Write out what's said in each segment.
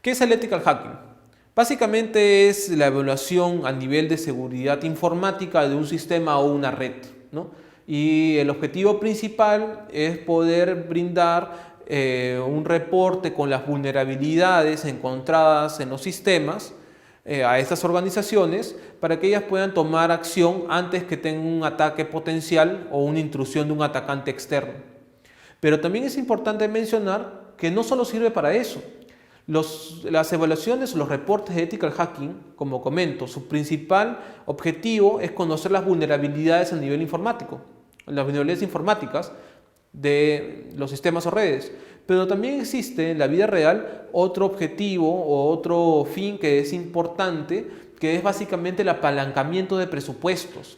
¿Qué es el ethical hacking? Básicamente es la evaluación a nivel de seguridad informática de un sistema o una red, ¿no? Y el objetivo principal es poder brindar un reporte con las vulnerabilidades encontradas en los sistemas a estas organizaciones para que ellas puedan tomar acción antes que tengan un ataque potencial o una intrusión de un atacante externo. Pero también es importante mencionar que no solo sirve para eso. Las evaluaciones o los reportes de ethical hacking, como comento, su principal objetivo es conocer las vulnerabilidades a nivel informático, las vulnerabilidades informáticas de los sistemas o redes. Pero también existe en la vida real otro objetivo o otro fin que es importante, que es básicamente el apalancamiento de presupuestos.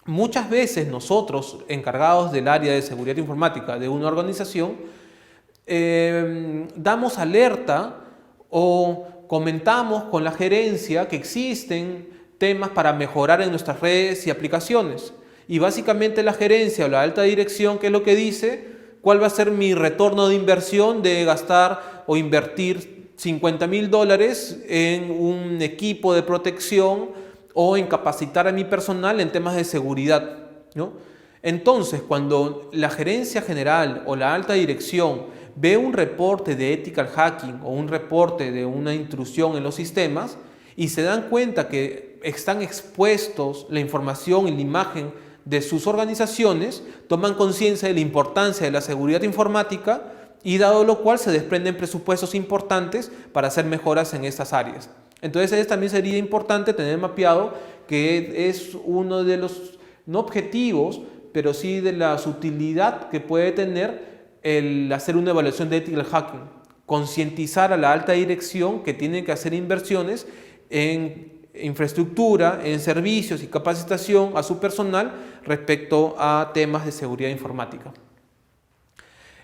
Muchas veces nosotros, encargados del área de seguridad informática de una organización, damos alerta o comentamos con la gerencia que existen temas para mejorar en nuestras redes y aplicaciones. Y básicamente la gerencia o la alta dirección, ¿qué es lo que dice? ¿Cuál va a ser mi retorno de inversión de gastar o invertir $50,000 en un equipo de protección o en capacitar a mi personal en temas de seguridad, ¿no? Entonces, cuando la gerencia general o la alta dirección ve un reporte de ethical hacking o un reporte de una intrusión en los sistemas y se dan cuenta que están expuestos la información y la imagen de sus organizaciones, toman conciencia de la importancia de la seguridad informática y dado lo cual se desprenden presupuestos importantes para hacer mejoras en estas áreas. Entonces también sería importante tener mapeado que es uno de los, no objetivos, pero sí de la utilidad que puede tener el hacer una evaluación de ethical hacking. Concientizar a la alta dirección que tienen que hacer inversiones en infraestructura, en servicios y capacitación a su personal respecto a temas de seguridad informática.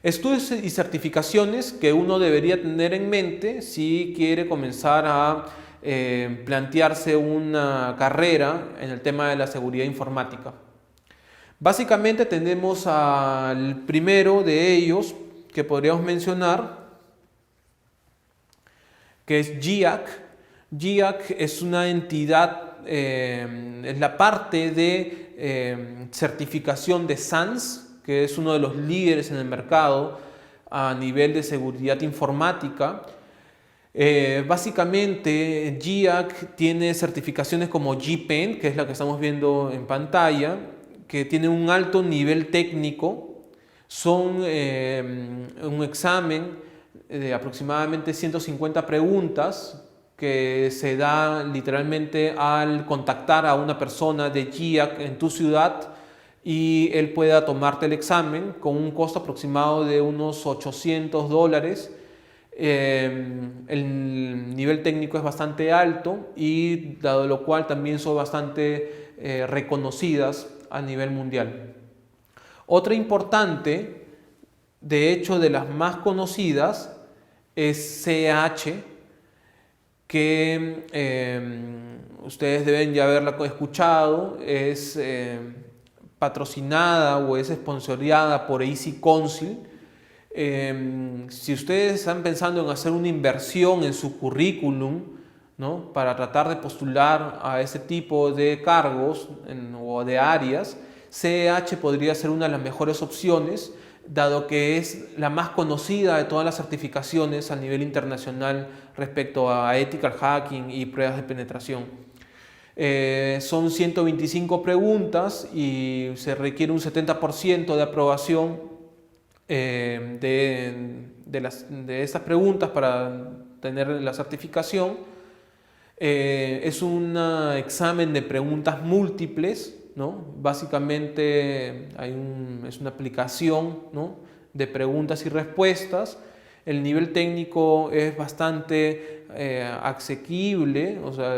Estudios y certificaciones que uno debería tener en mente si quiere comenzar a plantearse una carrera en el tema de la seguridad informática. Básicamente tenemos al primero de ellos que podríamos mencionar, que es GIAC. GIAC es una entidad, es la parte de certificación de SANS, que es uno de los líderes en el mercado a nivel de seguridad informática. Básicamente GIAC tiene certificaciones como GPEN, que es la que estamos viendo en pantalla, que tiene un alto nivel técnico. Son un examen de aproximadamente 150 preguntas que se da literalmente al contactar a una persona de GIAC en tu ciudad y él pueda tomarte el examen con un costo aproximado de unos $800. El nivel técnico es bastante alto y dado lo cual también son bastante reconocidas a nivel mundial. Otra importante, de hecho de las más conocidas, es CH, que ustedes deben ya haberla escuchado, es patrocinada o es sponsoreada por AC Council. Si ustedes están pensando en hacer una inversión en su currículum, ¿no?, para tratar de postular a ese tipo de cargos o de áreas, CH podría ser una de las mejores opciones, dado que es la más conocida de todas las certificaciones a nivel internacional respecto a ethical hacking y pruebas de penetración. Son 125 preguntas y se requiere un 70% de aprobación de estas preguntas para tener la certificación. Es un examen de preguntas múltiples, ¿no? Básicamente es una aplicación, ¿no?, de preguntas y respuestas. El nivel técnico es bastante asequible, o sea,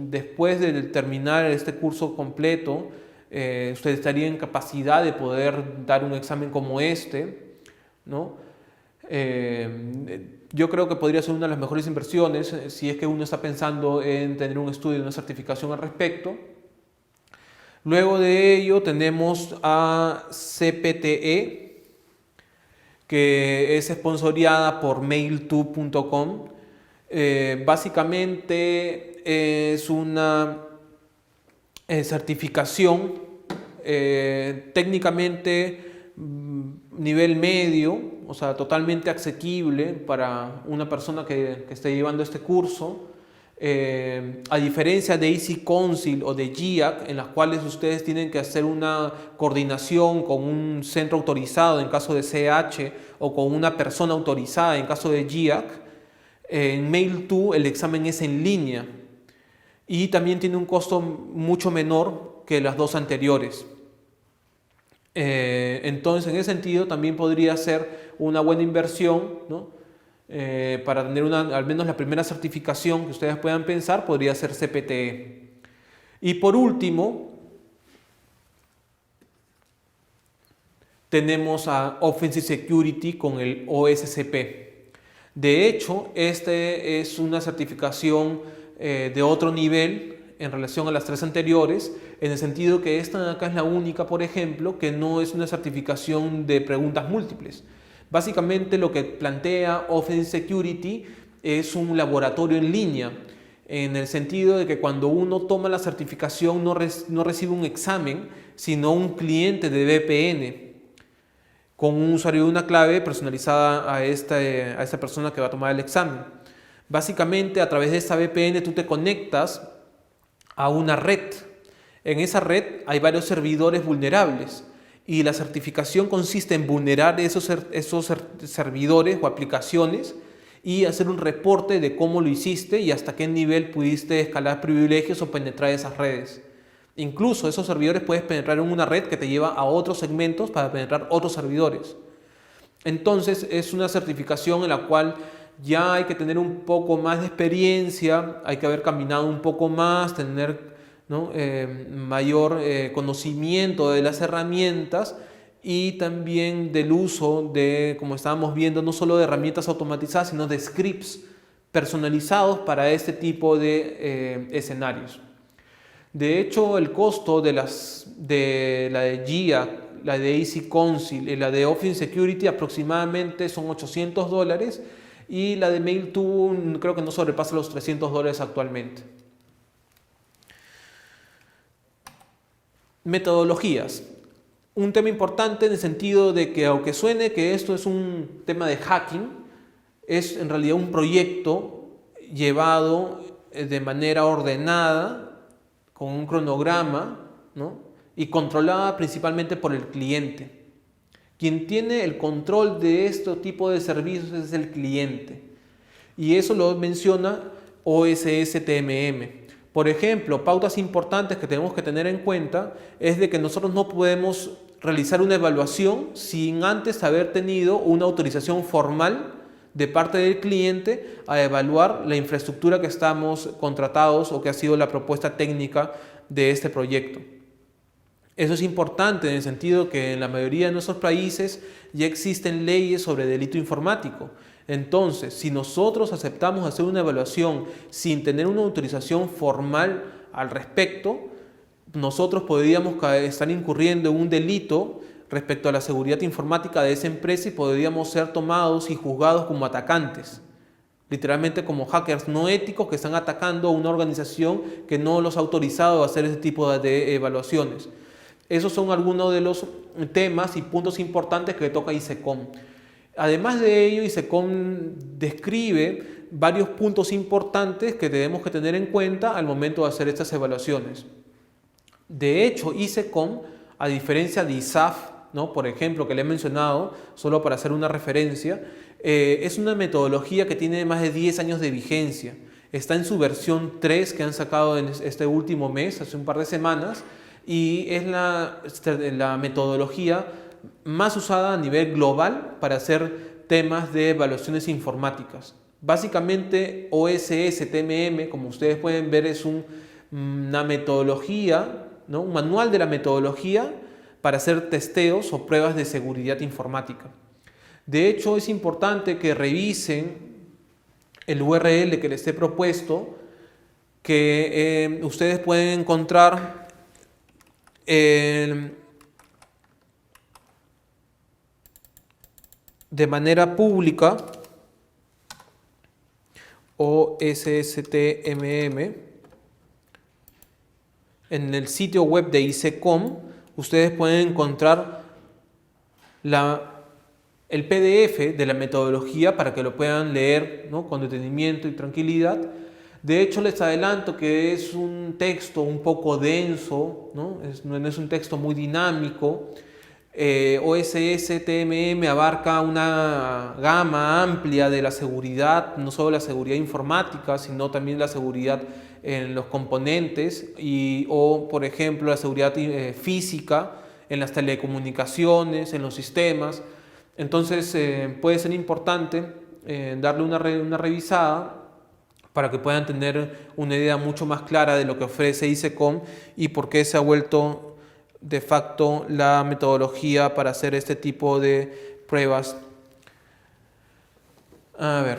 después de terminar este curso completo, usted estaría en capacidad de poder dar un examen como este, ¿no? Yo creo que podría ser una de las mejores inversiones si es que uno está pensando en tener un estudio y una certificación al respecto. Luego de ello tenemos a CPTE, que es sponsoreada por mailtube.com. Básicamente es una certificación técnicamente nivel medio, o sea, totalmente asequible para una persona que esté llevando este curso. A diferencia de Easy Council o de GIAC, en las cuales ustedes tienen que hacer una coordinación con un centro autorizado en caso de CH o con una persona autorizada en caso de GIAC, en Mail2 el examen es en línea y también tiene un costo mucho menor que las dos anteriores. Entonces, en ese sentido, también podría ser una buena inversión, ¿no? Para tener al menos la primera certificación que ustedes puedan pensar, podría ser CPTE. Y por último, tenemos a Offensive Security con el OSCP. De hecho, este es una certificación de otro nivel en relación a las tres anteriores, en el sentido que esta de acá es la única, por ejemplo, que no es una certificación de preguntas múltiples. Básicamente lo que plantea Offensive Security es un laboratorio en línea, en el sentido de que cuando uno toma la certificación no recibe un examen, sino un cliente de VPN con un usuario y una clave personalizada a esta persona que va a tomar el examen. Básicamente, a través de esta VPN tú te conectas a una red. En esa red hay varios servidores vulnerables y la certificación consiste en vulnerar esos servidores o aplicaciones y hacer un reporte de cómo lo hiciste y hasta qué nivel pudiste escalar privilegios o penetrar esas redes. Incluso esos servidores puedes penetrar en una red que te lleva a otros segmentos para penetrar otros servidores. Entonces es una certificación en la cual ya hay que tener un poco más de experiencia, hay que haber caminado un poco más, tener, ¿no? Mayor conocimiento de las herramientas y también del uso de, como estábamos viendo, no solo de herramientas automatizadas, sino de scripts personalizados para este tipo de escenarios. De hecho, el costo de la de GIAC, la de Easy Council y la de Offensive Security aproximadamente son $800 y la de Mail2 creo que no sobrepasa los $300 actualmente. Metodologías. Un tema importante en el sentido de que aunque suene que esto es un tema de hacking, es en realidad un proyecto llevado de manera ordenada, con un cronograma, ¿no? Y controlada principalmente por el cliente. Quien tiene el control de este tipo de servicios es el cliente. Y eso lo menciona OSS-TMM. Por ejemplo, pautas importantes que tenemos que tener en cuenta es de que nosotros no podemos realizar una evaluación sin antes haber tenido una autorización formal de parte del cliente a evaluar la infraestructura que estamos contratados o que ha sido la propuesta técnica de este proyecto. Eso es importante en el sentido que en la mayoría de nuestros países ya existen leyes sobre delito informático. Entonces, si nosotros aceptamos hacer una evaluación sin tener una autorización formal al respecto, nosotros podríamos estar incurriendo en un delito respecto a la seguridad informática de esa empresa y podríamos ser tomados y juzgados como atacantes, literalmente como hackers no éticos que están atacando a una organización que no los ha autorizado a hacer ese tipo de evaluaciones. Esos son algunos de los temas y puntos importantes que toca ISECOM. Además de ello, ISECOM describe varios puntos importantes que tenemos que tener en cuenta al momento de hacer estas evaluaciones. De hecho, ISECOM, a diferencia de ISAF, ¿no? Por ejemplo, que le he mencionado, solo para hacer una referencia, es una metodología que tiene más de 10 años de vigencia. Está en su versión 3 que han sacado en este último mes, hace un par de semanas, y es la metodología más usada a nivel global para hacer temas de evaluaciones informáticas. Básicamente OSS-TMM, como ustedes pueden ver, es una metodología, ¿no? Un manual de la metodología para hacer testeos o pruebas de seguridad informática. De hecho, es importante que revisen el URL que les he propuesto, que ustedes pueden encontrar de manera pública OSSTMM. En el sitio web de ICECOM ustedes pueden encontrar el PDF de la metodología para que lo puedan leer, ¿no?, con detenimiento y tranquilidad. De hecho, les adelanto que es un texto un poco denso, ¿no? No es un texto muy dinámico. OSSTMM abarca una gama amplia de la seguridad, no solo la seguridad informática, sino también la seguridad en los componentes o, por ejemplo, la seguridad física en las telecomunicaciones, en los sistemas. Entonces, puede ser importante darle una revisada para que puedan tener una idea mucho más clara de lo que ofrece ICECOM y por qué se ha vuelto de facto la metodología para hacer este tipo de pruebas. A ver,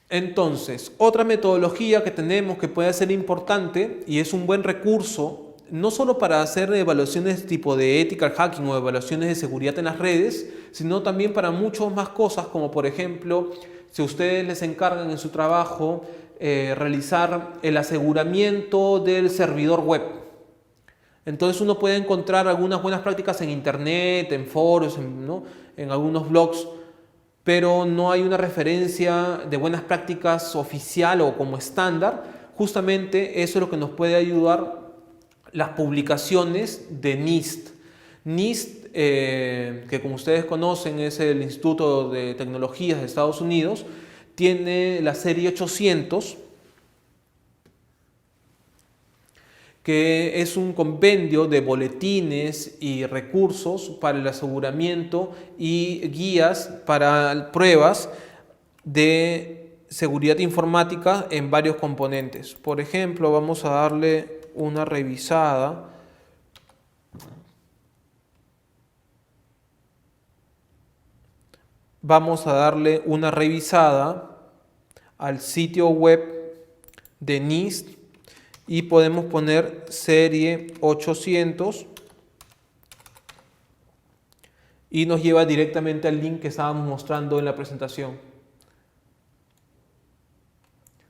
entonces, otra metodología que tenemos que puede ser importante y es un buen recurso, no solo para hacer evaluaciones tipo de ethical hacking o evaluaciones de seguridad en las redes, sino también para muchas más cosas, como por ejemplo, si ustedes les encargan en su trabajo realizar el aseguramiento del servidor web. Entonces uno puede encontrar algunas buenas prácticas en internet, en foros, en algunos blogs, pero no hay una referencia de buenas prácticas oficial o como estándar. Justamente eso es lo que nos puede ayudar las publicaciones de NIST. NIST, que como ustedes conocen es el Instituto de Tecnologías de Estados Unidos, tiene la serie 800, que es un compendio de boletines y recursos para el aseguramiento y guías para pruebas de seguridad informática en varios componentes. Por ejemplo, vamos a darle una revisada. Vamos a darle una revisada al sitio web de NIST y podemos poner serie 800 y nos lleva directamente al link que estábamos mostrando en la presentación.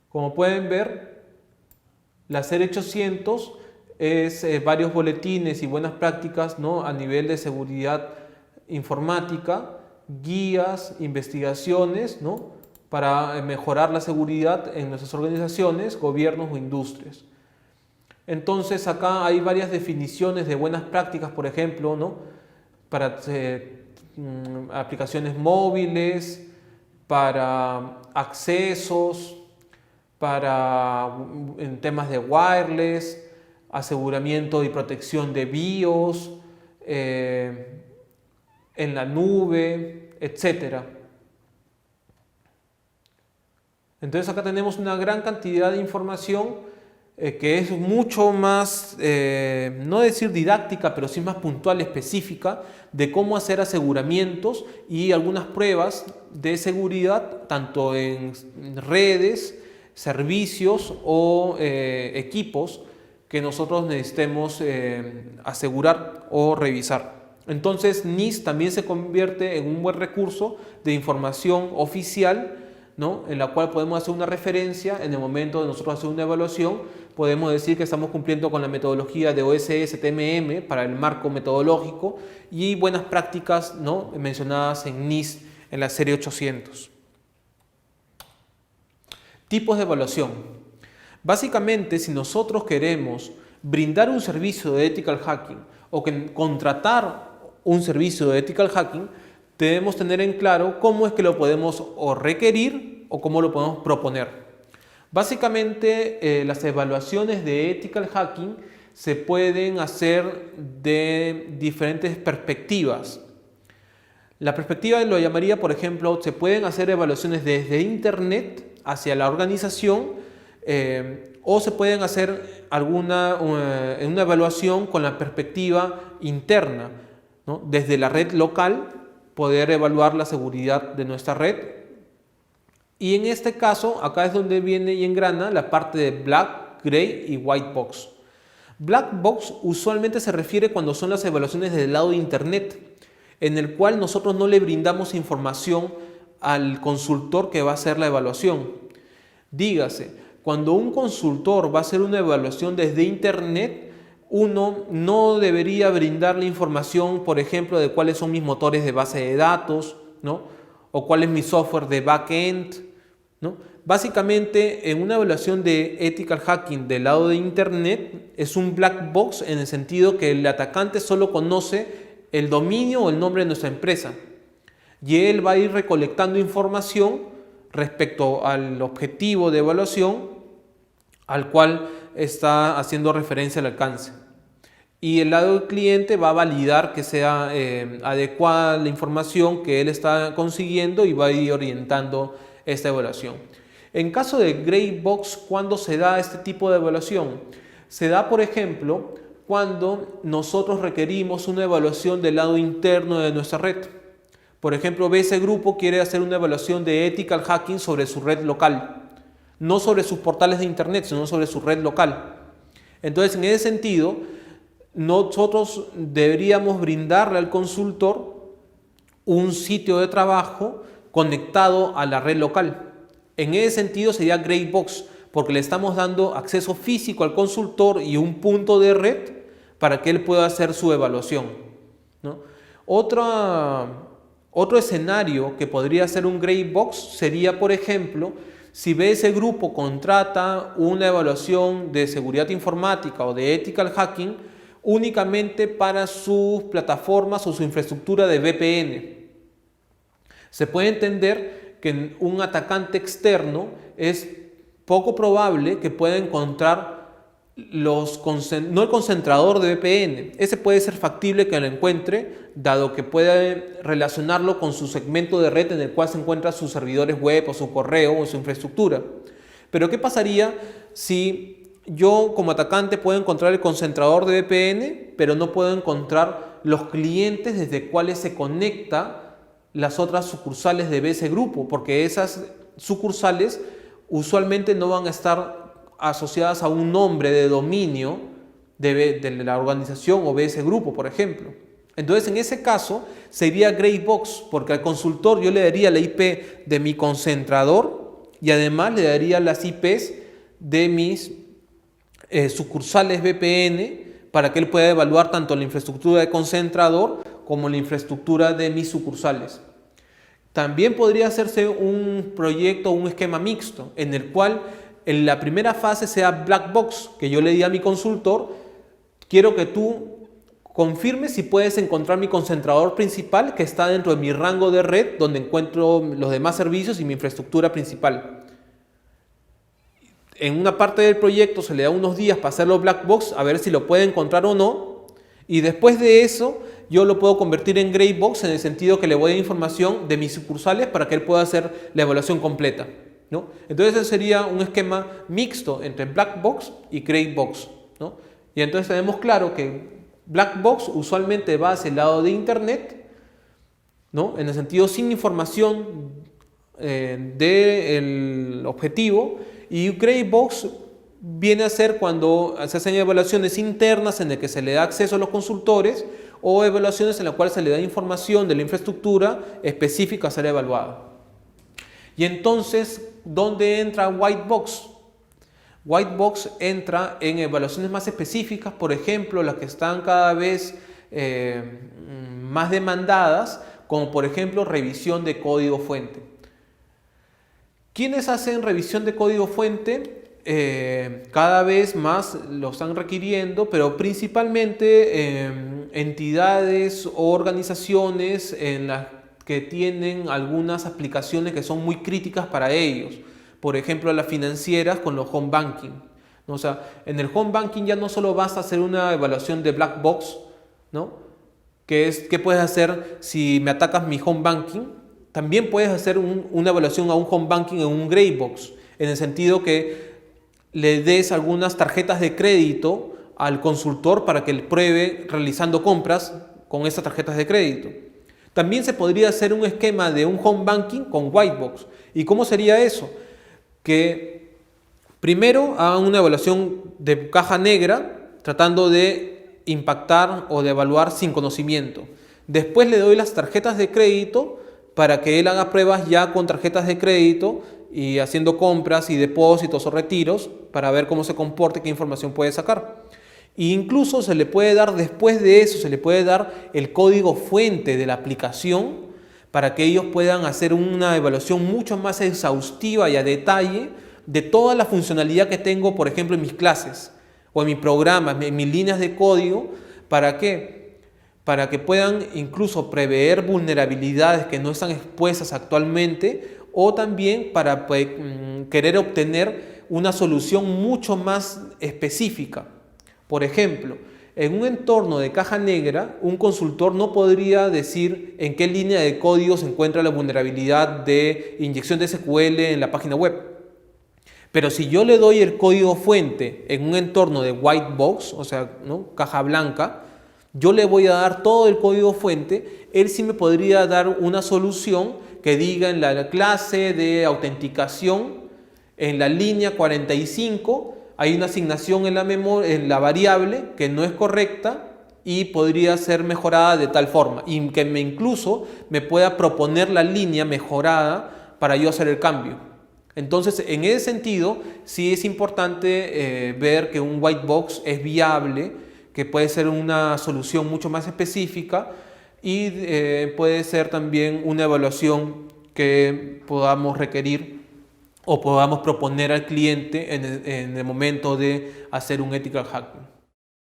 Como pueden ver, la serie 800 es varios boletines y buenas prácticas, ¿no?, a nivel de seguridad informática, guías, investigaciones, ¿no?, para mejorar la seguridad en nuestras organizaciones, gobiernos o industrias. Entonces acá hay varias definiciones de buenas prácticas, por ejemplo, ¿no?, para aplicaciones móviles, para accesos, en temas de wireless, aseguramiento y protección de BIOS, en la nube, etc. Entonces acá tenemos una gran cantidad de información que es mucho más, no decir didáctica, pero sí más puntual, específica, de cómo hacer aseguramientos y algunas pruebas de seguridad, tanto en redes, servicios o equipos que nosotros necesitemos asegurar o revisar. Entonces NIST también se convierte en un buen recurso de información oficial, ¿no?, en la cual podemos hacer una referencia en el momento de nosotros hacer una evaluación. Podemos decir que estamos cumpliendo con la metodología de OSSTMM para el marco metodológico y buenas prácticas, ¿no?, mencionadas en NIST en la serie 800. Tipos de evaluación. Básicamente, si nosotros queremos brindar un servicio de ethical hacking o contratar un servicio de ethical hacking, debemos tener en claro cómo es que lo podemos o requerir o cómo lo podemos proponer. Básicamente, las evaluaciones de ethical hacking se pueden hacer de diferentes perspectivas. La perspectiva lo llamaría, por ejemplo, se pueden hacer evaluaciones desde Internet hacia la organización o se pueden hacer una evaluación con la perspectiva interna, ¿no?, desde la red local, poder evaluar la seguridad de nuestra red. Y en este caso, acá es donde viene y engrana la parte de Black, Gray y White Box. Black Box usualmente se refiere cuando son las evaluaciones del lado de Internet, en el cual nosotros no le brindamos información al consultor que va a hacer la evaluación. Dígase, cuando un consultor va a hacer una evaluación desde Internet, uno no debería brindarle información, por ejemplo, de cuáles son mis motores de base de datos, ¿no? O cuál es mi software de backend, ¿no? Básicamente, en una evaluación de ethical hacking del lado de Internet, es un black box en el sentido que el atacante solo conoce el dominio o el nombre de nuestra empresa. Y él va a ir recolectando información respecto al objetivo de evaluación al cual está haciendo referencia al alcance. Y el lado del cliente va a validar que sea adecuada la información que él está consiguiendo y va a ir orientando esta evaluación. En caso de Gray Box, ¿cuándo se da este tipo de evaluación? Se da, por ejemplo, cuando nosotros requerimos una evaluación del lado interno de nuestra red. Por ejemplo, BS Grupo quiere hacer una evaluación de ethical hacking sobre su red local. No sobre sus portales de Internet, sino sobre su red local. Entonces, en ese sentido, nosotros deberíamos brindarle al consultor un sitio de trabajo conectado a la red local. En ese sentido sería Gray Box, porque le estamos dando acceso físico al consultor y un punto de red para que él pueda hacer su evaluación, ¿no? Otro escenario que podría ser un Gray Box sería, por ejemplo, si BS Grupo contrata una evaluación de seguridad informática o de ethical hacking únicamente para sus plataformas o su infraestructura de VPN. Se puede entender que un atacante externo es poco probable que pueda encontrar no el concentrador de VPN. Ese puede ser factible que lo encuentre, dado que puede relacionarlo con su segmento de red en el cual se encuentran sus servidores web o su correo o su infraestructura. Pero ¿qué pasaría si yo como atacante puedo encontrar el concentrador de VPN, pero no puedo encontrar los clientes desde cuales se conecta las otras sucursales de BS Grupo? Porque esas sucursales usualmente no van a estar asociadas a un nombre de dominio de la organización o BS Grupo, por ejemplo. Entonces, en ese caso, sería Gray Box, porque al consultor yo le daría la IP de mi concentrador y además le daría las IPs de mis sucursales VPN para que él pueda evaluar tanto la infraestructura de concentrador como la infraestructura de mis sucursales. También podría hacerse un proyecto, un esquema mixto, en el cual en la primera fase sea black box, que yo le diga a mi consultor, quiero que tú confirmes si puedes encontrar mi concentrador principal que está dentro de mi rango de red, donde encuentro los demás servicios y mi infraestructura principal. En una parte del proyecto se le da unos días para hacerlo black box, a ver si lo puede encontrar o no, y después de eso yo lo puedo convertir en Gray Box en el sentido que le voy a dar información de mis sucursales para que él pueda hacer la evaluación completa, ¿no? Entonces ese sería un esquema mixto entre Black Box y Gray Box, ¿no? Y entonces tenemos claro que Black Box usualmente va hacia el lado de Internet, ¿no? En el sentido sin información del objetivo, y Gray Box viene a ser cuando se hacen evaluaciones internas en las que se le da acceso a los consultores o evaluaciones en las cuales se le da información de la infraestructura específica a ser evaluada. Y entonces, ¿dónde entra White Box? White Box entra en evaluaciones más específicas, por ejemplo, las que están cada vez más demandadas, como por ejemplo revisión de código fuente. ¿Quiénes hacen revisión de código fuente? Cada vez más lo están requiriendo, pero principalmente entidades o organizaciones en las que tienen algunas aplicaciones que son muy críticas para ellos. Por ejemplo, las financieras con los home banking. O sea, en el home banking ya no solo basta hacer una evaluación de black box, ¿no? Que es qué puedes hacer si me atacas mi home banking. También puedes hacer una evaluación a un home banking en un gray box, en el sentido que le des algunas tarjetas de crédito al consultor para que él pruebe realizando compras con esas tarjetas de crédito. También se podría hacer un esquema de un home banking con white box. ¿Y cómo sería eso? Que primero hagan una evaluación de caja negra tratando de impactar o de evaluar sin conocimiento. Después le doy las tarjetas de crédito para que él haga pruebas ya con tarjetas de crédito y haciendo compras y depósitos o retiros para ver cómo se comporta y qué información puede sacar. E incluso se le puede dar, después de eso, se le puede dar el código fuente de la aplicación para que ellos puedan hacer una evaluación mucho más exhaustiva y a detalle de toda la funcionalidad que tengo, por ejemplo, en mis clases o en mis programas, en mis líneas de código. ¿Para qué? Para que puedan incluso prever vulnerabilidades que no están expuestas actualmente, o también para querer obtener una solución mucho más específica. Por ejemplo, en un entorno de caja negra, un consultor no podría decir en qué línea de código se encuentra la vulnerabilidad de inyección de SQL en la página web. Pero si yo le doy el código fuente en un entorno de white box, o sea, ¿no?, caja blanca, yo le voy a dar todo el código fuente, él sí me podría dar una solución que diga en la clase de autenticación, en la línea 45, hay una asignación en la memoria, en la variable que no es correcta y podría ser mejorada de tal forma, y que incluso me pueda proponer la línea mejorada para yo hacer el cambio. Entonces, en ese sentido, sí es importante ver que un white box es viable, que puede ser una solución mucho más específica y puede ser también una evaluación que podamos requerir o podamos proponer al cliente en el momento de hacer un ethical hacking.